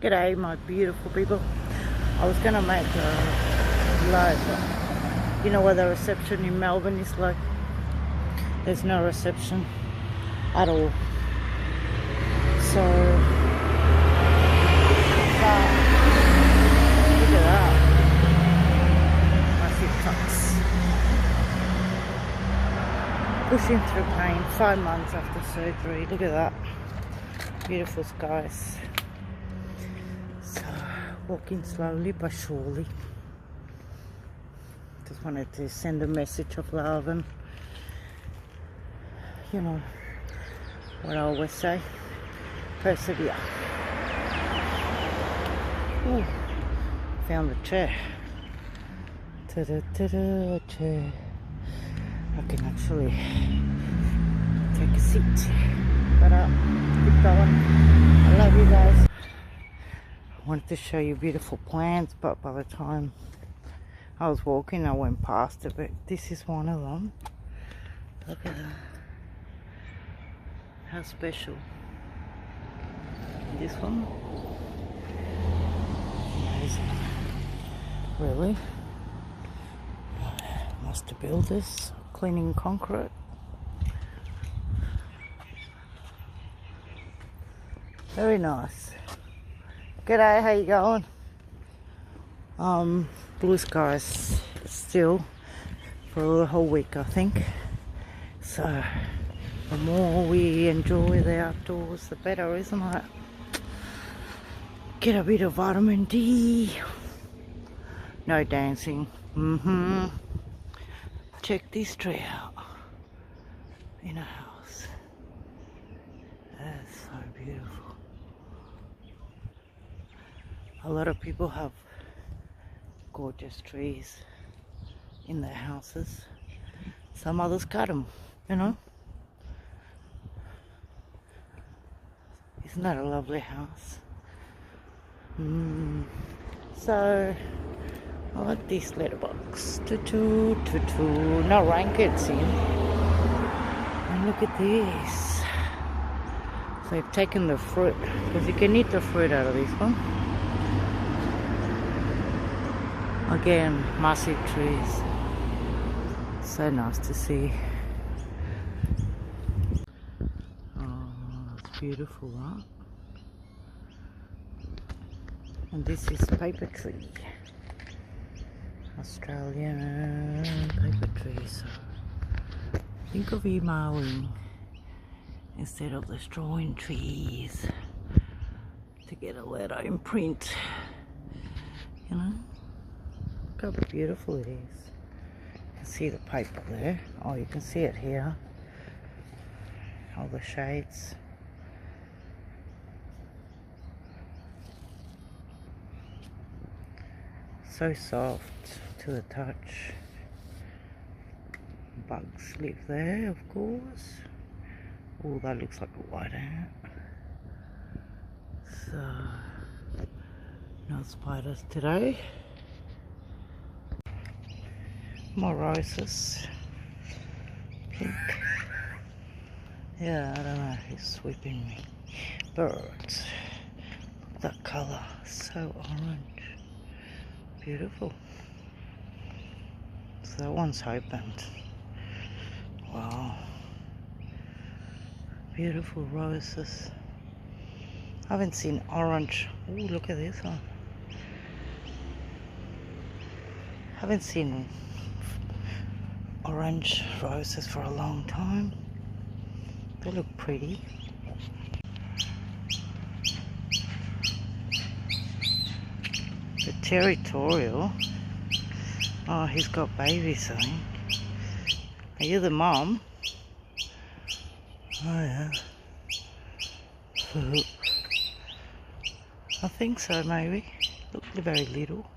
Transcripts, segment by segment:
G'day, my beautiful people. I was gonna make a live, but you know what the reception in Melbourne is like? There's no reception at all. So, look at that. Massive trucks. Pushing through pain 5 months after surgery. Look at that. Beautiful skies. So, walking slowly but surely. Just wanted to send a message of love and, you know, what I always say, persevere. Ooh, found the chair. Ta-da, chair. I can actually take a seat. But keep going. I love you guys. I wanted to show you beautiful plants, but by the time I was walking, I went past it. But this is one of them. Look at that. How special. This one. Amazing. Really? Master builders cleaning concrete. Very nice. G'day, how you going? Blue skies still for the whole week, I think. So the more we enjoy the outdoors, the better, isn't it? Get a bit of vitamin D. No dancing. Check this tree out. In a house. That's so beautiful. A lot of people have gorgeous trees in their houses. Some others cut them, you know. Isn't that a lovely house? So I like this letterbox. No rain gets in. And look at this. So they've taken the fruit, because you can eat the fruit out of this one. Again, massive trees. So nice to see. Oh, it's beautiful, right? And this is paper tree. Australian paper tree. So think of emailing instead of destroying trees to get a letter in print. You know? Look how beautiful it is. You can see the paper there. Oh, you can see it here. All the shades. So soft to the touch. Bugs live there, of course. Oh, that looks like a white ant. So, no spiders today. More roses. Pink. Yeah, I don't know who's sweeping me. Birds. That colour, so orange. Beautiful. So that one's opened. Wow. Beautiful roses. I haven't seen orange. Oh, look at this one. Haven't seen orange roses for a long time. They look pretty. The territorial. Oh, he's got babies, I think. Are you the mom? Oh yeah. I think so, maybe. Look, they're very little.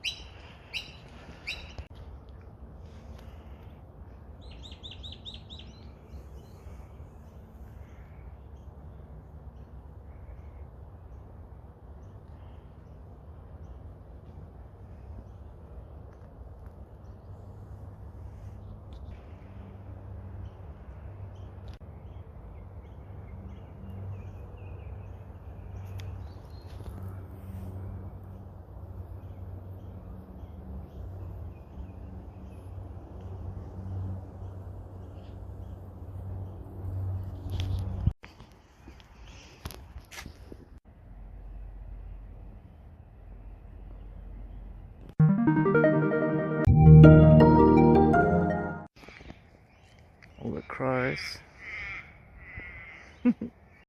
cars.